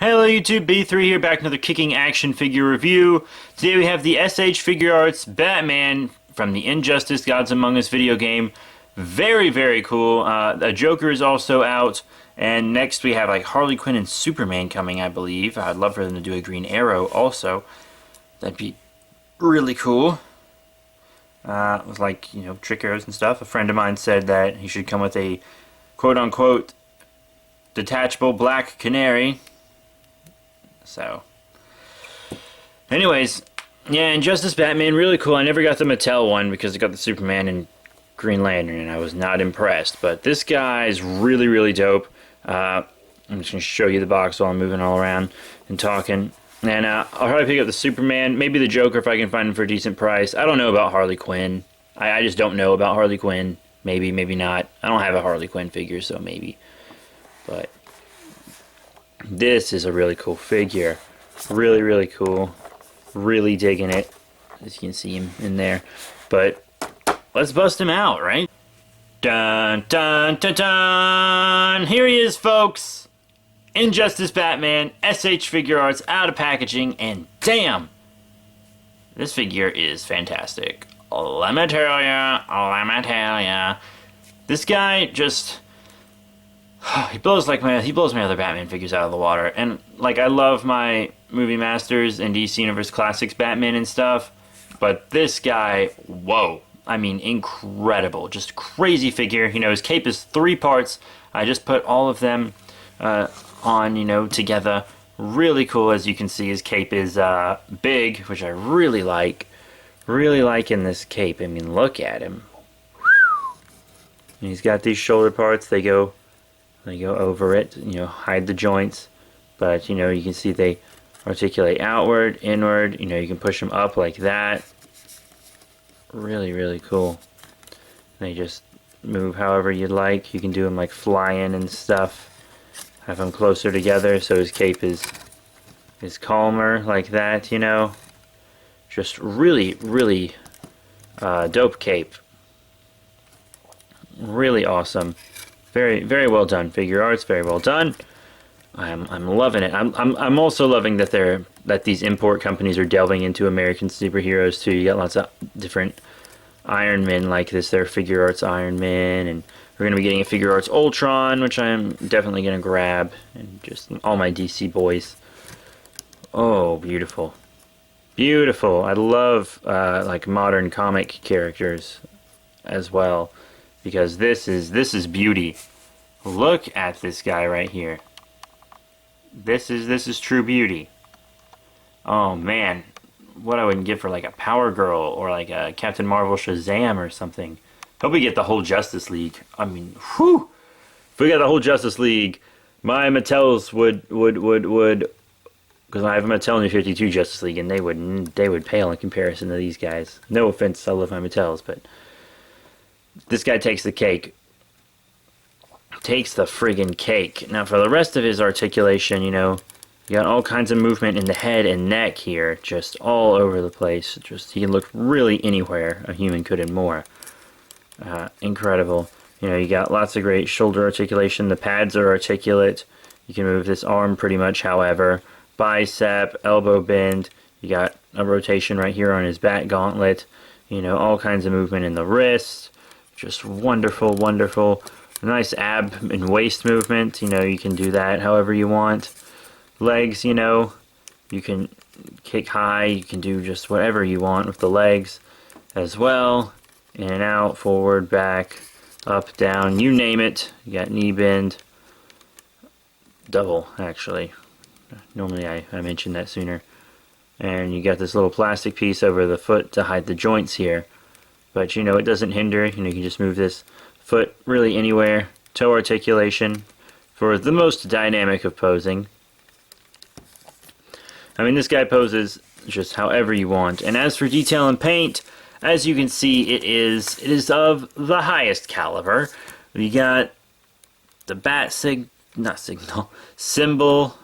Hello YouTube, B3 here, back another kicking action figure review. Today we have the S.H.Figuarts Batman from the Injustice Gods Among Us video game. Very, very cool. The Joker is also out. And next we have like Harley Quinn and Superman coming, I believe. I'd love for them to do a Green Arrow also. That'd be really cool. With like, trick arrows and stuff. A friend of mine said that he should come with a quote-unquote detachable black canary. So, anyways, yeah, Injustice Batman, really cool. I never got the Mattel one because it got the Superman and Green Lantern, and I was not impressed. But this guy is really, really dope. I'm just going to show you the box while I'm moving all around and talking. And I'll probably pick up the Superman, maybe the Joker if I can find him for a decent price. I don't know about Harley Quinn. I just don't know about Harley Quinn. Maybe, maybe not. I don't have a Harley Quinn figure, so maybe. But this is a really cool figure. Really, really cool. Really digging it. As you can see him in there. But let's bust him out, right? Dun, dun, dun, dun! Here he is, folks! Injustice Batman, S.H.Figuarts, out of packaging, and damn! This figure is fantastic. Let me tell ya. This guy just... he blows my other Batman figures out of the water. And like, I love my Movie Masters and DC Universe Classics Batman and stuff, but this guy, whoa. I mean, incredible. Just crazy figure. His cape is 3 parts. I just put all of them on, together. Really cool. As you can see, his cape is big, which I really like. Really liking this cape. I mean, look at him. And he's got these shoulder parts. They go over it, hide the joints. But, you can see they articulate outward, inward. You can push them up like that. Really, really cool. They just move however you'd like. You can do them like flying and stuff. Have them closer together so his cape is calmer like that, Just really, really dope cape. Really awesome. Very, very well done. Figure arts, very well done. I'm loving it. I'm also loving that these import companies are delving into American superheroes too. You got lots of different Iron Men like this. They're Figure Arts Iron Man, and we're gonna be getting a Figure Arts Ultron, which I'm definitely gonna grab, and just all my DC boys. Oh, beautiful, beautiful. I love like modern comic characters as well, because this is beauty. Look at this guy right here. This is true beauty. Oh man, what I wouldn't give for like a Power Girl or like a Captain Marvel Shazam or something. Hope we get the whole Justice League. I mean, whew! If we got the whole Justice League, my Mattels would, because I have a Mattel New 52 Justice League, and they would pale in comparison to these guys. No offense, I love my Mattels, but this guy takes the cake. Takes the friggin' cake. Now for the rest of his articulation, you got all kinds of movement in the head and neck here, just all over the place. He can look really anywhere a human could and more. Incredible. You got lots of great shoulder articulation. The pads are articulate. You can move this arm pretty much however. Bicep, elbow bend. You got a rotation right here on his back gauntlet. All kinds of movement in the wrist. Just wonderful, wonderful. Nice ab and waist movement. You can do that however you want. Legs, you can kick high. You can do just whatever you want with the legs as well. In and out, forward, back, up, down, you name it. You got knee bend. Double, actually. Normally I mentioned that sooner. And you got this little plastic piece over the foot to hide the joints here. But it doesn't hinder. You can just move this foot really anywhere. Toe articulation for the most dynamic of posing. I mean, this guy poses just however you want. And as for detail and paint, as you can see, it is of the highest caliber. We got the symbol.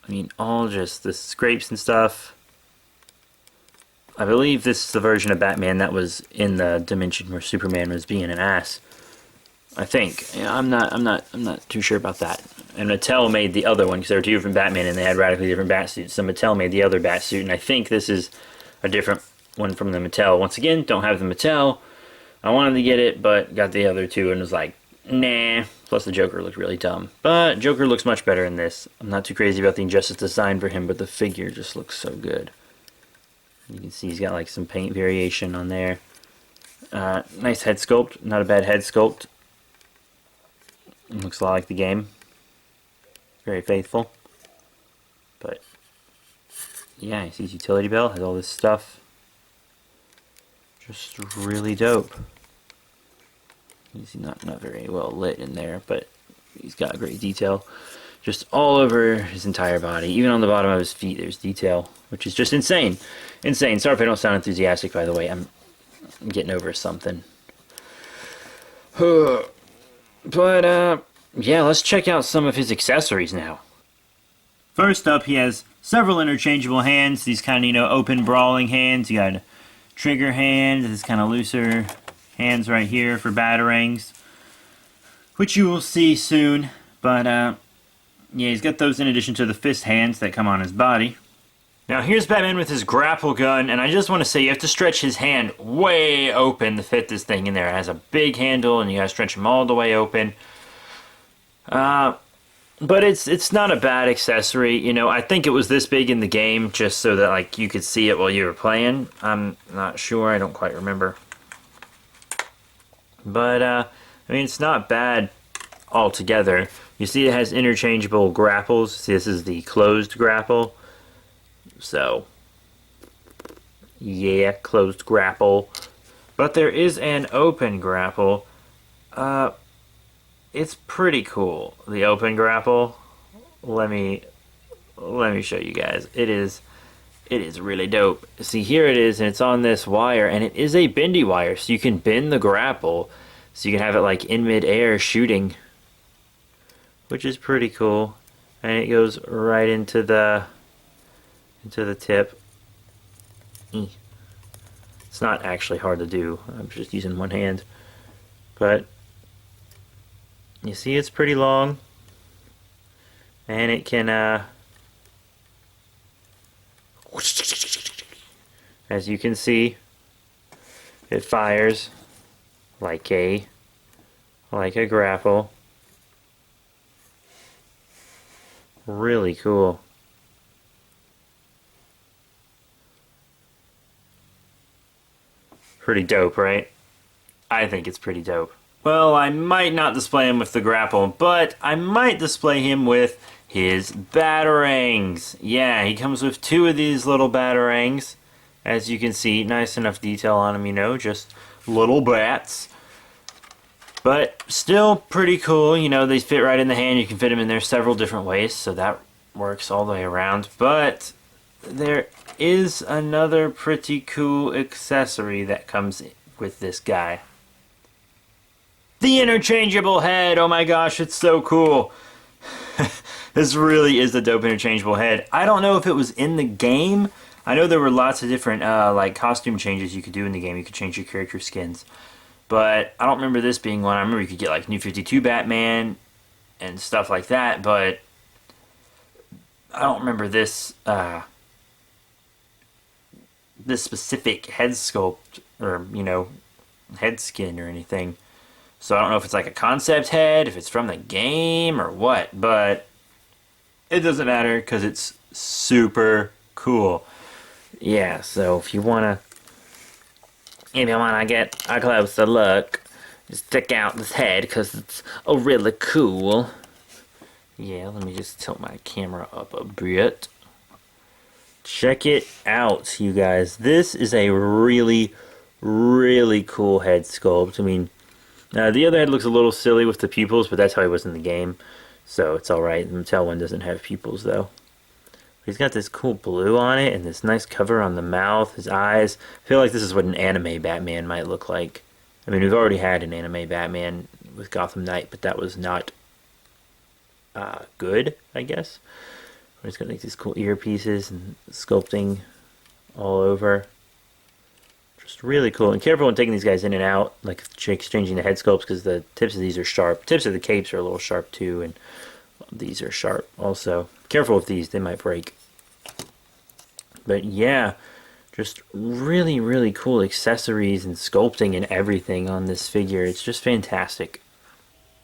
I mean, all just the scrapes and stuff. I believe this is the version of Batman that was in the dimension where Superman was being an ass. I think. Yeah, I'm not too sure about that. And Mattel made the other one because there were two different Batman and they had radically different bat suits. So Mattel made the other bat suit, and I think this is a different one from the Mattel. Once again, don't have the Mattel. I wanted to get it, but got the other two and was like, nah. Plus the Joker looked really dumb. But Joker looks much better in this. I'm not too crazy about the Injustice design for him, but the figure just looks so good. You can see he's got like some paint variation on there. Nice head sculpt. Not a bad head sculpt. Looks a lot like the game. Very faithful. But yeah, he sees utility belt, has all this stuff. Just really dope. He's not very well lit in there, but he's got great detail. Just all over his entire body. Even on the bottom of his feet there's detail, which is just insane. Insane. Sorry if I don't sound enthusiastic, by the way. I'm getting over something. But, yeah, let's check out some of his accessories now. First up, he has several interchangeable hands. These kind of, you know, open brawling hands. You got a trigger hand, this kind of looser hands right here for batarangs, which you will see soon. But, yeah, he's got those in addition to the fist hands that come on his body. Now here's Batman with his grapple gun, and I just want to say you have to stretch his hand way open to fit this thing in there. It has a big handle, and you gotta stretch him all the way open. But it's not a bad accessory. You know, I think it was this big in the game just so that like you could see it while you were playing. I'm not sure. I don't quite remember. But I mean, it's not bad altogether. You see, it has interchangeable grapples. See, this is the closed grapple. So, yeah, closed grapple. But there is an open grapple. It's pretty cool. The open grapple. Let me show you guys. It is really dope. See, here it is, and it's on this wire, and it is a bendy wire, so you can bend the grapple, so you can have it like in mid-air shooting, which is pretty cool. And it goes right into the tip. It's not actually hard to do. I'm just using one hand. But you see it's pretty long. And it can as you can see, it fires like a grapple. Really cool. Pretty dope, right? I think it's pretty dope. Well, I might not display him with the grapple, but I might display him with his batarangs. Yeah, he comes with two of these little batarangs. As you can see, nice enough detail on him, you know, just little bats. But still pretty cool, you know, they fit right in the hand. You can fit them in there several different ways, so that works all the way around. But there is another pretty cool accessory that comes with this guy. The interchangeable head! Oh my gosh, it's so cool. This really is a dope interchangeable head. I don't know if it was in the game. I know there were lots of different like costume changes you could do in the game. You could change your character skins. But I don't remember this being one. I remember you could get like New 52 Batman and stuff like that, but I don't remember this this specific head sculpt or, you know, head skin or anything. So I don't know if it's like a concept head, if it's from the game or what, but it doesn't matter because it's super cool. Yeah, so if you wanna get a closer look, just check out this head because it's really cool. Yeah, let me just tilt my camera up a bit. Check it out, you guys. This is a really, really cool head sculpt. I mean, the other head looks a little silly with the pupils, but that's how he was in the game. So it's alright. The Mattel one doesn't have pupils, though. He's got this cool blue on it and this nice cover on the mouth, his eyes. I feel like this is what an anime Batman might look like. I mean, we've already had an anime Batman with Gotham Knight, but that was not good, I guess. He's got like these cool earpieces and sculpting all over. Just really cool. And careful when taking these guys in and out, like exchanging the head sculpts, because the tips of these are sharp. Tips of the capes are a little sharp too, and these are sharp also. Careful with these, they might break. But yeah, just really, really cool accessories and sculpting and everything on this figure. It's just fantastic.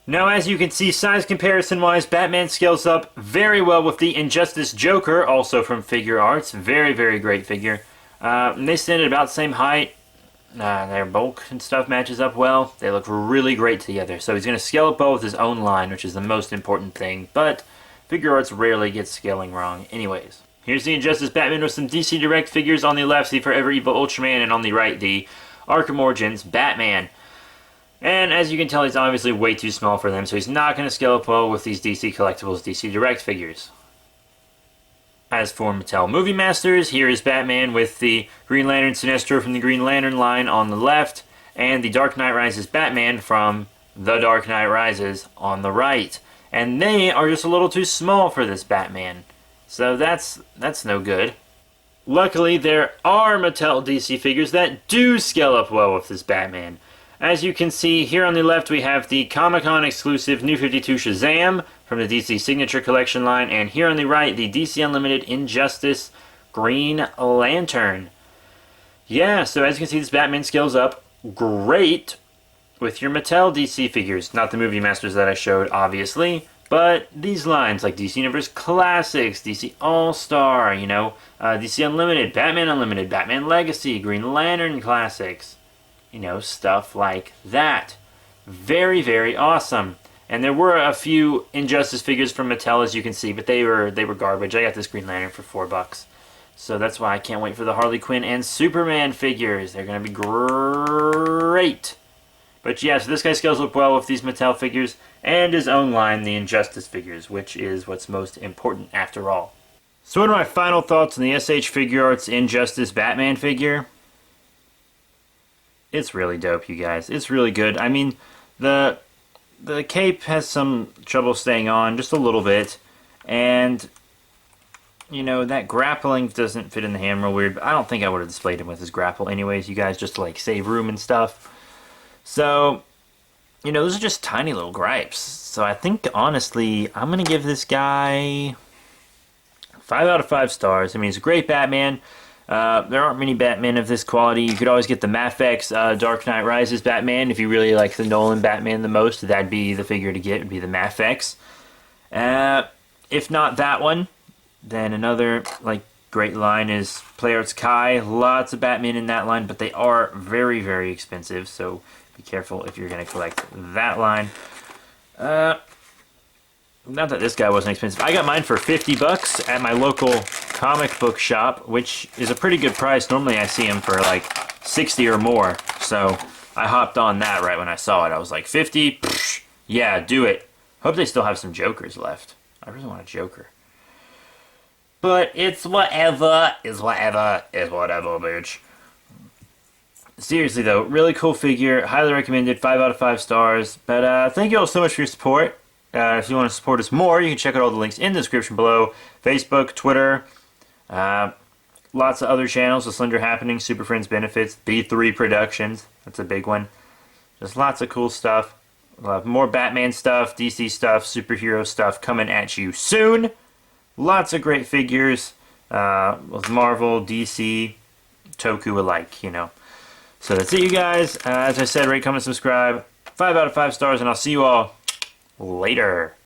Now, as you can see, size comparison-wise, Batman scales up very well with the Injustice Joker, also from FIGUARTS. Very, very great figure. They stand at about the same height. Their bulk and stuff matches up well. They look really great together. So he's going to scale up well with his own line, which is the most important thing. But FIGUARTS rarely gets scaling wrong anyways. Here's the Injustice Batman with some DC Direct figures. On the left, the Forever Evil Ultraman, and on the right, the Arkham Origins Batman. And as you can tell, he's obviously way too small for them, so he's not going to scale up well with these DC Collectibles DC Direct figures. As for Mattel Movie Masters, here is Batman with the Green Lantern Sinestro from the Green Lantern line on the left, and the Dark Knight Rises Batman from The Dark Knight Rises on the right. And they are just a little too small for this Batman, so that's no good. Luckily, there are Mattel DC figures that do scale up well with this Batman. As you can see, here on the left we have the Comic-Con exclusive New 52 Shazam from the DC Signature Collection line, and here on the right, the DC Unlimited Injustice Green Lantern. Yeah, so as you can see, this Batman scales up great with your Mattel DC figures. Not the Movie Masters that I showed, obviously, but these lines like DC Universe Classics, DC All-Star, you know, DC Unlimited, Batman Legacy, Green Lantern Classics. You know, stuff like that. Very, very awesome. And there were a few Injustice figures from Mattel, as you can see, but they were garbage. I got this Green Lantern for $4. So that's why I can't wait for the Harley Quinn and Superman figures. They're going to be great. But yeah, so this guy scales up well with these Mattel figures and his own line, the Injustice figures, which is what's most important after all. So what are my final thoughts on the S.H.Figuarts Injustice Batman figure? It's really dope, you guys. It's really good. I mean, the cape has some trouble staying on, just a little bit. And, you know, that grappling doesn't fit in the hand real weird. But I don't think I would have displayed him with his grapple anyways, you guys, just to, like, save room and stuff. So, you know, those are just tiny little gripes. So I think, honestly, I'm going to give this guy 5 out of 5 stars. I mean, he's a great Batman. There aren't many Batman of this quality. You could always get the Mafex Dark Knight Rises Batman. If you really like the Nolan Batman the most, that'd be the figure to get, would be the Mafex. If not that one, then another like great line is PlayArts Kai. Lots of Batman in that line, but they are very, very expensive, so be careful if you're going to collect that line. Not that this guy wasn't expensive. I got mine for $50 at my local comic book shop, which is a pretty good price. Normally I see them for like 60 or more. So I hopped on that right when I saw it. I was like, 50? Psh, yeah, do it. Hope they still have some Jokers left. I really want a Joker. But it's whatever, bitch. Seriously though, really cool figure. Highly recommended. 5 out of 5 stars. But thank you all so much for your support. If you want to support us more, you can check out all the links in the description below. Facebook, Twitter, lots of other channels. The Slender Happenings, Super Friends Benefits, B3 Productions. That's a big one. Just lots of cool stuff. We'll have more Batman stuff, DC stuff, superhero stuff coming at you soon. Lots of great figures with Marvel, DC, Toku alike, you know. So that's it, you guys. As I said, rate, comment, subscribe. 5 out of 5 stars, and I'll see you all later.